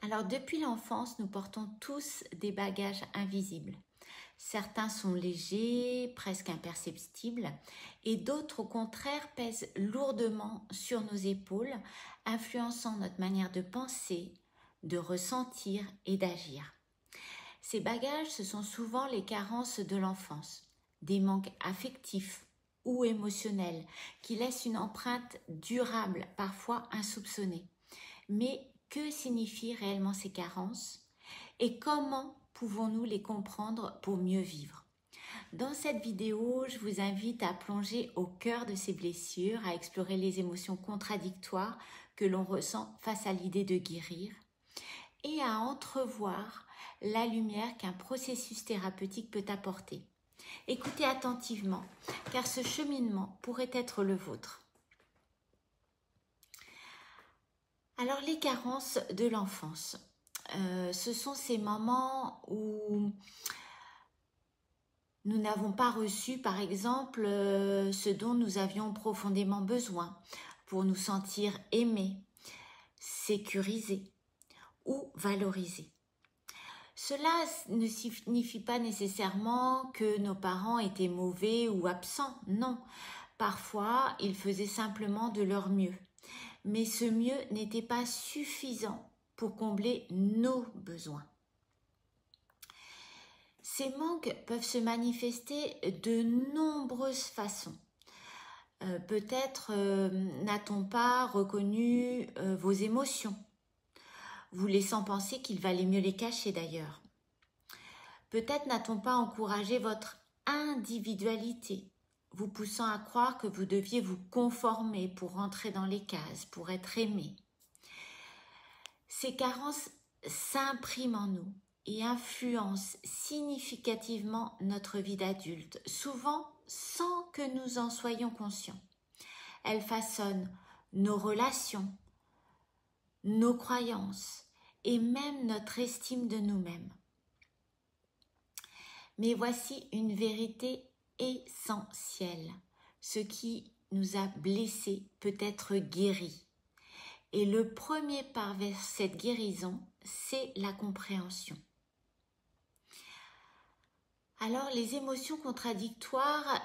Alors, depuis l'enfance, nous portons tous des bagages invisibles. Certains sont légers, presque imperceptibles, et d'autres, au contraire, pèsent lourdement sur nos épaules, influençant notre manière de penser, de ressentir et d'agir. Ces bagages, ce sont souvent les carences de l'enfance, des manques affectifs ou émotionnels qui laissent une empreinte durable, parfois insoupçonnée. Mais que signifient réellement ces carences et comment pouvons-nous les comprendre pour mieux vivre? Dans cette vidéo, je vous invite à plonger au cœur de ces blessures, à explorer les émotions contradictoires que l'on ressent face à l'idée de guérir et à entrevoir la lumière qu'un processus thérapeutique peut apporter. Écoutez attentivement, car ce cheminement pourrait être le vôtre. Alors, les carences de l'enfance, ce sont ces moments où nous n'avons pas reçu, par exemple, ce dont nous avions profondément besoin pour nous sentir aimés, sécurisés ou valorisés. Cela ne signifie pas nécessairement que nos parents étaient mauvais ou absents, non. Parfois, ils faisaient simplement de leur mieux. Mais ce mieux n'était pas suffisant pour combler nos besoins. Ces manques peuvent se manifester de nombreuses façons. Peut-être n'a-t-on pas reconnu vos émotions, vous laissant penser qu'il valait mieux les cacher d'ailleurs. Peut-être n'a-t-on pas encouragé votre individualité, vous poussant à croire que vous deviez vous conformer pour rentrer dans les cases, pour être aimé. Ces carences s'impriment en nous et influencent significativement notre vie d'adulte, souvent sans que nous en soyons conscients. Elles façonnent nos relations, nos croyances et même notre estime de nous-mêmes. Mais voici une vérité essentielle. Ce qui nous a blessés peut être guéri. Et le premier pas vers cette guérison, c'est la compréhension. Alors, les émotions contradictoires,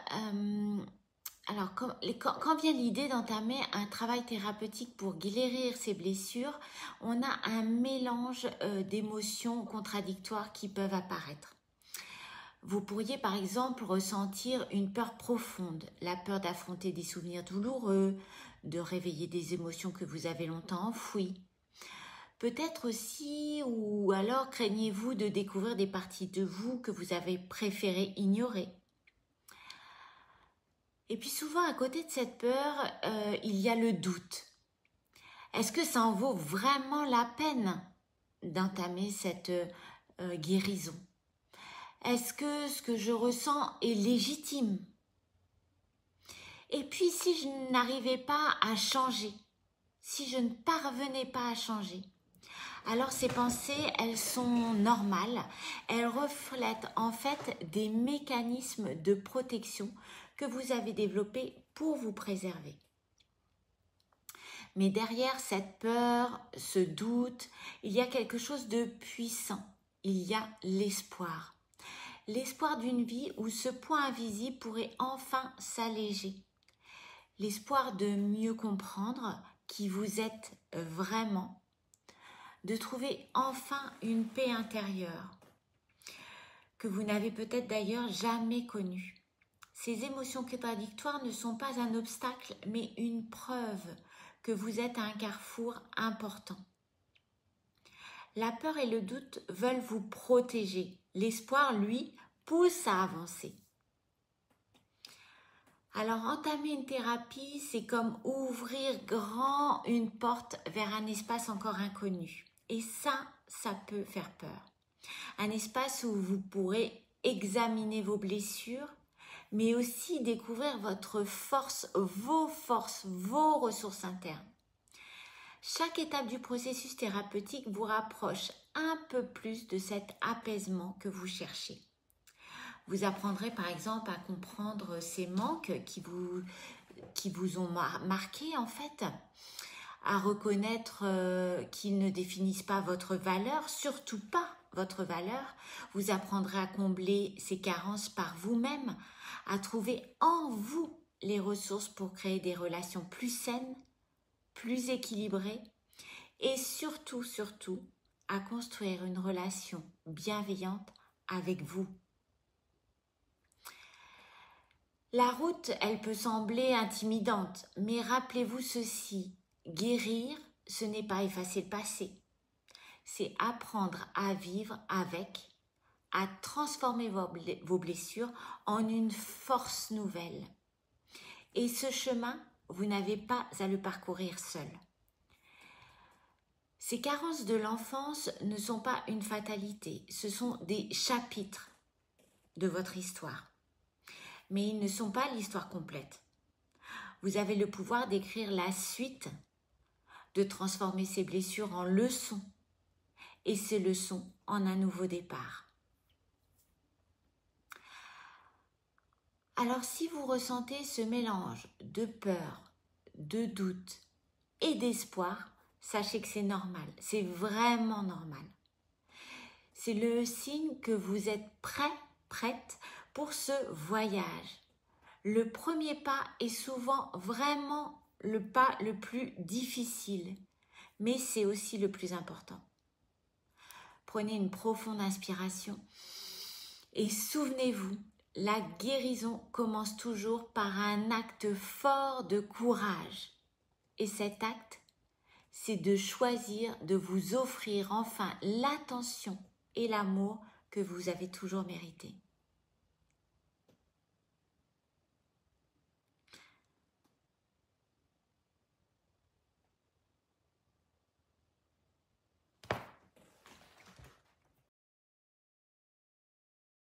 quand vient l'idée d'entamer un travail thérapeutique pour guérir ces blessures, on a un mélange d'émotions contradictoires qui peuvent apparaître. Vous pourriez par exemple ressentir une peur profonde, la peur d'affronter des souvenirs douloureux, de réveiller des émotions que vous avez longtemps enfouies. Peut-être aussi, ou alors craignez-vous de découvrir des parties de vous que vous avez préféré ignorer. Et puis souvent, à côté de cette peur, il y a le doute. Est-ce que ça en vaut vraiment la peine d'entamer cette guérison ? Est-ce que ce que je ressens est légitime ? Et puis si je n'arrivais pas à changer, si je ne parvenais pas à changer, alors ces pensées, elles sont normales, elles reflètent en fait des mécanismes de protection que vous avez développés pour vous préserver. Mais derrière cette peur, ce doute, il y a quelque chose de puissant, il y a l'espoir. L'espoir d'une vie où ce point invisible pourrait enfin s'alléger. L'espoir de mieux comprendre qui vous êtes vraiment, de trouver enfin une paix intérieure que vous n'avez peut-être d'ailleurs jamais connue. Ces émotions contradictoires ne sont pas un obstacle, mais une preuve que vous êtes à un carrefour important. La peur et le doute veulent vous protéger. L'espoir, lui, pousse à avancer. Alors, entamer une thérapie, c'est comme ouvrir grand une porte vers un espace encore inconnu. Et ça peut faire peur. Un espace où vous pourrez examiner vos blessures, mais aussi découvrir votre force, vos ressources internes. Chaque étape du processus thérapeutique vous rapproche un peu plus de cet apaisement que vous cherchez. Vous apprendrez par exemple à comprendre ces manques qui vous ont marqué en fait, à reconnaître qu'ils ne définissent pas votre valeur, surtout pas votre valeur. Vous apprendrez à combler ces carences par vous-même, à trouver en vous les ressources pour créer des relations plus saines, plus équilibrées et surtout, à construire une relation bienveillante avec vous. La route, elle peut sembler intimidante, mais rappelez-vous ceci, guérir, ce n'est pas effacer le passé, c'est apprendre à vivre avec, à transformer vos blessures en une force nouvelle. Et ce chemin, vous n'avez pas à le parcourir seul. Ces carences de l'enfance ne sont pas une fatalité, ce sont des chapitres de votre histoire. Mais ils ne sont pas l'histoire complète. Vous avez le pouvoir d'écrire la suite, de transformer ces blessures en leçons et ces leçons en un nouveau départ. Alors si vous ressentez ce mélange de peur, de doute et d'espoir, sachez que c'est normal, c'est vraiment normal. C'est le signe que vous êtes prête pour ce voyage. Le premier pas est souvent vraiment le pas le plus difficile, mais c'est aussi le plus important. Prenez une profonde inspiration et souvenez-vous, la guérison commence toujours par un acte fort de courage. Et cet acte, c'est de choisir de vous offrir enfin l'attention et l'amour que vous avez toujours mérité.